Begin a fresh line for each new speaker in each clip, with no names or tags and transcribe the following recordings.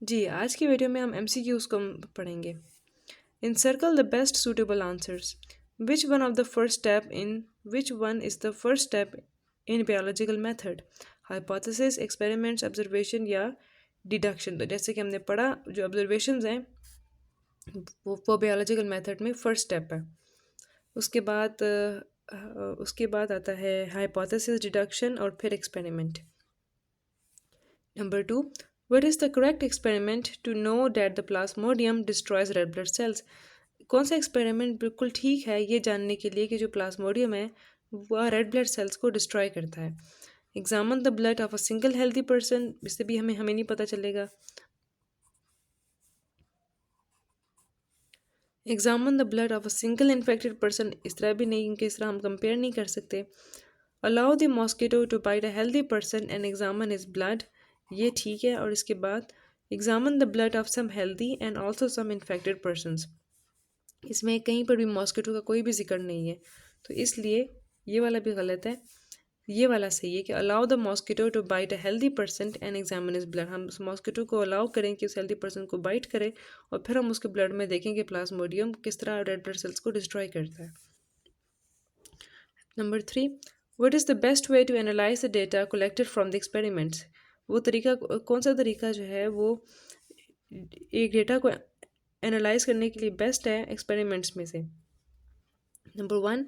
जी, आज की वीडियो में हम एमसीक्यूज़ को पढ़ेंगे। Encircle the best suitable answers. Which one of the first step in which one is the first step in biological method? Hypothesis, experiments, observation या deduction। तो जैसे कि हमने पढ़ा जो observations हैं वो biological method में first step है। उसके बाद उसके बाद आता है hypothesis, deduction और फिर experiment। Number 2. What is the correct experiment to know that the plasmodium destroys red blood cells? कौन सा एक्सपेरिमेंट बिल्कुल ठीक है ये जानने के लिए कि जो प्लाज्मोडियम है वह रेड ब्लड सेल्स को डिस्ट्रॉय करता है। Examine the blood of a single healthy person, इससे भी हमें नहीं पता चलेगा। Examine the blood of a single infected person, इस तरह भी नहीं क्योंकि इस तरह हम कंपेयर नहीं कर सकते। Allow the mosquito to bite a healthy person and examine his blood, ये ठीक है। और इसके बाद examine the blood of some healthy and also some infected persons, इसमें कहीं पर भी मॉस्किटो का कोई भी जिक्र नहीं है, तो इसलिए ये वाला भी गलत है। ये वाला सही है कि allow the mosquito to bite a healthy person and examine his blood, हम उस मॉस्किटो को अलाउ करें कि उस हेल्दी पर्सन को बाइट करे और फिर हम उसके ब्लड में देखें कि प्लाज्मोडियम किस तरह रेड ब्लड सेल्स को डिस्ट्रॉय करता है। Number 3. What is the best way to analyse the data collected from the experiments? वो तरीका कौन सा तरीका जो है वो एक डेटा को एनालाइज करने के लिए बेस्ट है एक्सपेरिमेंट्स में से। Number 1.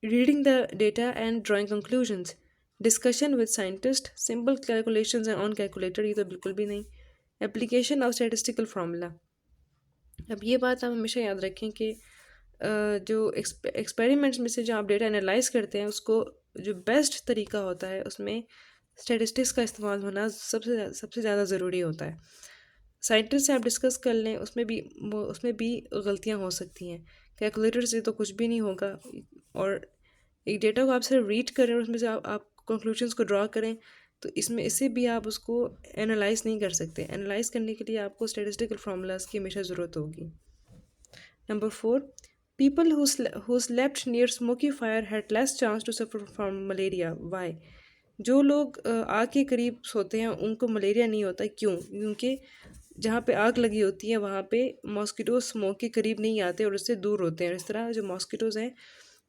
Reading the data and drawing conclusions. Discussion with scientists. Simple calculations and on calculator, ये तो बिल्कुल भी नहीं। Application of statistical formula. अब ये बात आप हमेशा याद रखें कि जो एक्सपेरिमेंट्स में से जो आप डेटा एनालाइज करते हैं उसको जो बेस्ट तरीका होता है उसमें स्टैटिस्टिक्स का इस्तेमाल होना सबसे ज़्यादा ज़रूरी होता है। साइंटिस्ट से आप डिस्कस कर लें उसमें भी गलतियाँ हो सकती हैं, कैलकुलेटर से तो कुछ भी नहीं होगा। और एक डेटा को आप सिर्फ रीड करें और उसमें से आप कंक्लूजन्स को ड्रा करें तो इससे भी आप उसको एनालाइज नहीं कर सकते। एनालाइज करने के लिए आपको स्टैटिस्टिकल फार्मूलाज की हमेशा ज़रूरत होगी। Number 4. People who slept near smoky fire had less chance to suffer from malaria. Why? जो लोग आग के करीब सोते हैं उनको मलेरिया नहीं होता, क्यों? क्योंकि जहाँ पे आग लगी होती है वहाँ पे मॉस्किटो स्मोक के करीब नहीं आते और उससे दूर होते हैं। इस तरह जो मॉस्किटोज़ हैं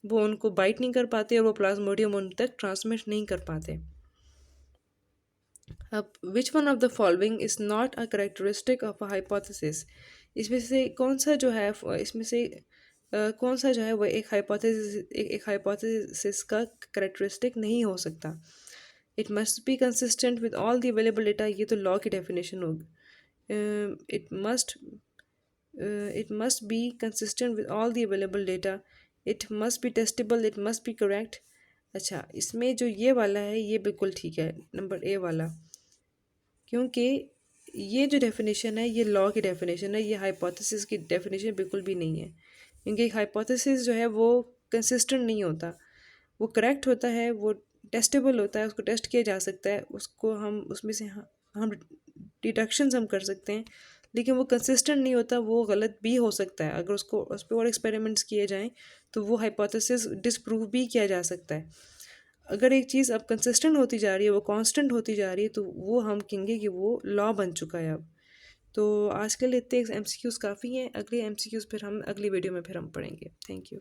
वो उनको बाइट नहीं कर पाते और वो प्लाज्मोडियम उन तक ट्रांसमिट नहीं कर पाते। अब which one of the following is not a characteristic of a hypothesis? इसमें से कौन सा जो है इसमें से कौन सा जो है वो एक हाइपोथेसिस का करेक्टरिस्टिक नहीं हो सकता? It must be consistent with all the available data, ये तो लॉ की डेफिनेशन होगी। It must be consistent with all the available data, it must be testable, it must be correct. अच्छा, इसमें जो ये वाला है ये बिल्कुल ठीक है, नंबर ए वाला, क्योंकि ये जो डेफिनेशन है ये लॉ की डेफिनेशन है, ये हाइपोथेसिस की डेफिनेशन बिल्कुल भी नहीं है। क्योंकि हाइपोथेसिस जो है वो कंसिस्टेंट नहीं होता, वो करेक्ट होता है, वो टेस्टेबल होता है, उसको टेस्ट किया जा सकता है, उसको हम उसमें से हम डिडक्शंस हम कर सकते हैं, लेकिन वो कंसिस्टेंट नहीं होता, वो गलत भी हो सकता है। अगर उसको उस पर और एक्सपेरिमेंट्स किए जाएँ तो वो हाइपोथेसिस डिसप्रूव भी किया जा सकता है। अगर एक चीज़ अब कंसिस्टेंट होती जा रही है, वो कांस्टेंट होती जा रही है, तो वो हम कहेंगे कि वो लॉ बन चुका है अब। तो आज के लिए इतने एमसीक्यूज़ काफ़ी हैं, अगले एमसीक्यूज़ फिर हम अगली वीडियो में फिर हम पढ़ेंगे। Thank you.